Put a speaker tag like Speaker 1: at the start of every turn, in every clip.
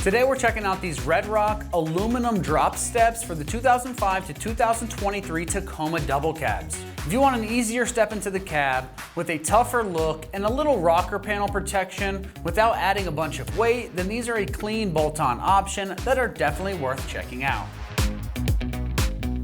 Speaker 1: Today we're checking out these RedRock aluminum drop steps for the 2005 to 2023 Tacoma Double Cabs. If you want an easier step into the cab with a tougher look and a little rocker panel protection without adding a bunch of weight, then these are a clean bolt-on option that are definitely worth checking out.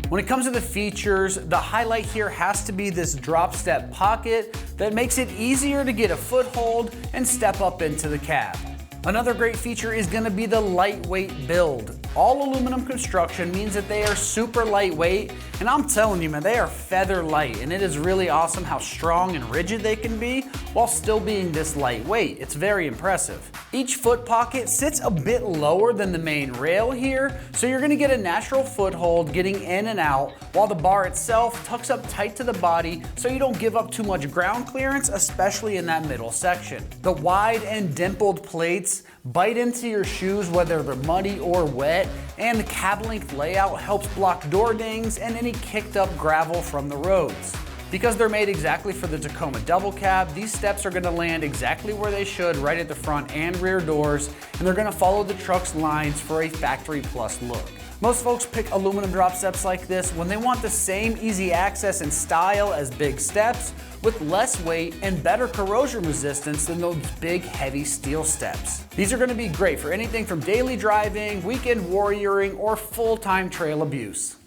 Speaker 1: When it comes to the features, the highlight here has to be this drop step pocket that makes it easier to get a foothold and step up into the cab. Another great feature is going to be the lightweight build. All aluminum construction means that they are super lightweight, and I'm telling you, man, they are feather light, and it is really awesome how strong and rigid they can be while still being this lightweight. It's very impressive. Each foot pocket sits a bit lower than the main rail here, so you're going to get a natural foothold getting in and out, while the bar itself tucks up tight to the body so you don't give up too much ground clearance, especially in that middle section. The wide and dimpled plates bite into your shoes whether they're muddy or wet, and the cab length layout helps block door dings and any kicked up gravel from the roads. Because they're made exactly for the Tacoma Double Cab, these steps are going to land exactly where they should, right at the front and rear doors, and they're going to follow the truck's lines for a factory plus look. Most folks pick aluminum drop steps like this when they want the same easy access and style as big steps, with less weight and better corrosion resistance than those big heavy steel steps. These are going to be great for anything from daily driving, weekend warrioring, or full-time trail abuse.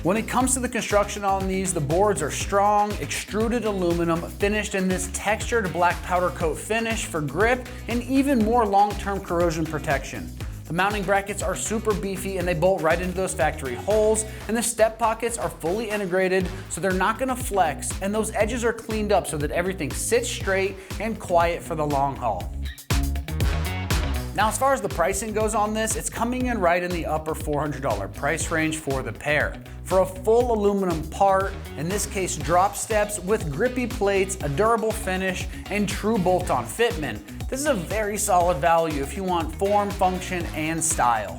Speaker 1: When it comes to the construction on these, the boards are strong, extruded aluminum, finished in this textured black powder coat finish for grip and even more long-term corrosion protection. The mounting brackets are super beefy and they bolt right into those factory holes, and the step pockets are fully integrated so they're not going to flex, and those edges are cleaned up so that everything sits straight and quiet for the long haul. Now, as far as the pricing goes on this, it's coming in right in the upper $400 price range for the pair. For a full aluminum part, in this case drop steps with grippy plates, a durable finish, and true bolt-on fitment, this is a very solid value if you want form, function, and style.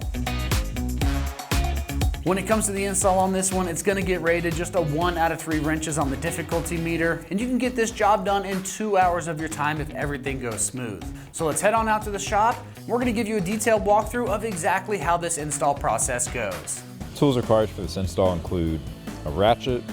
Speaker 1: When it comes to the install on this one, it's going to get rated just a 1 out of 3 wrenches on the difficulty meter, and you can get this job done in 2 hours of your time if everything goes smooth. So let's head on out to the shop. We're going to give you a detailed walkthrough of exactly how this install process goes.
Speaker 2: Tools required for this install include a ratchet,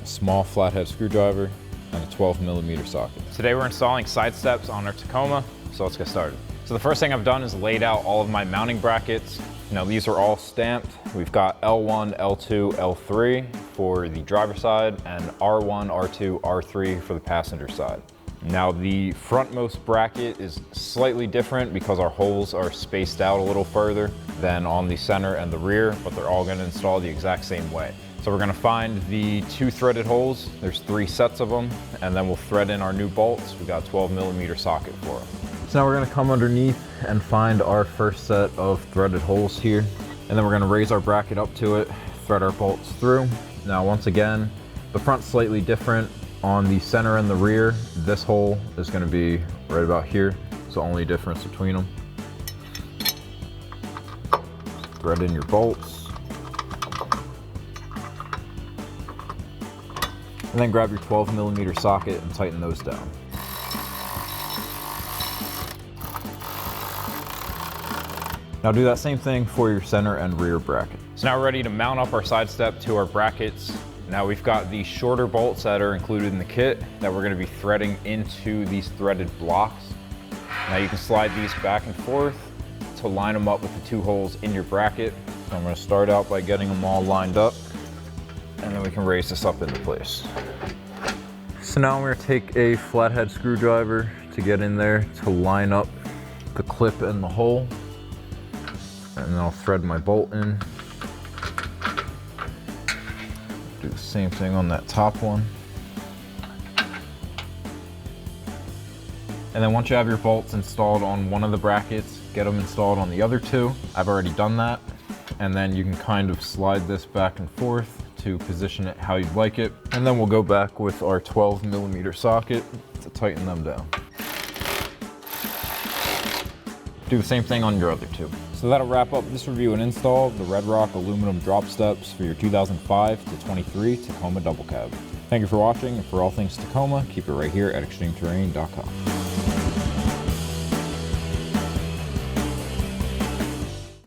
Speaker 2: a small flathead screwdriver, and a 12mm socket. Today we're installing side steps on our Tacoma, so let's get started. So the first thing I've done is laid out all of my mounting brackets. Now these are all stamped. We've got L1, L2, L3 for the driver's side, and R1, R2, R3 for the passenger side. Now the frontmost bracket is slightly different because our holes are spaced out a little further than on the center and the rear, but they're all going to install the exact same way. So we're going to find the 2 threaded holes. There's 3 sets of them, and then we'll thread in our new bolts. We've got a 12mm socket for them. So now we're going to come underneath and find our first set of threaded holes here, and then we're going to raise our bracket up to it, thread our bolts through. Now once again, the front's slightly different. On the center and the rear, this hole is going to be right about here. It's the only difference between them. Thread in your bolts. And then grab your 12mm socket and tighten those down. Now do that same thing for your center and rear bracket. So now we're ready to mount up our side step to our brackets. Now we've got the shorter bolts that are included in the kit that we're going to be threading into these threaded blocks. Now you can slide these back and forth to line them up with the 2 holes in your bracket. So I'm going to start out by getting them all lined up, and then we can raise this up into place. So now I'm going to take a flathead screwdriver to get in there to line up the clip and the hole, and then I'll thread my bolt in. Do the same thing on that top one. And then once you have your bolts installed on one of the brackets, get them installed on the other 2. I've already done that. And then you can kind of slide this back and forth to position it how you'd like it. And then we'll go back with our 12mm socket to tighten them down. Do the same thing on your other 2. So that'll wrap up this review and install of the RedRock aluminum drop steps for your 2005 to 23 Tacoma Double Cab. Thank you for watching, and for all things Tacoma, keep it right here at ExtremeTerrain.com.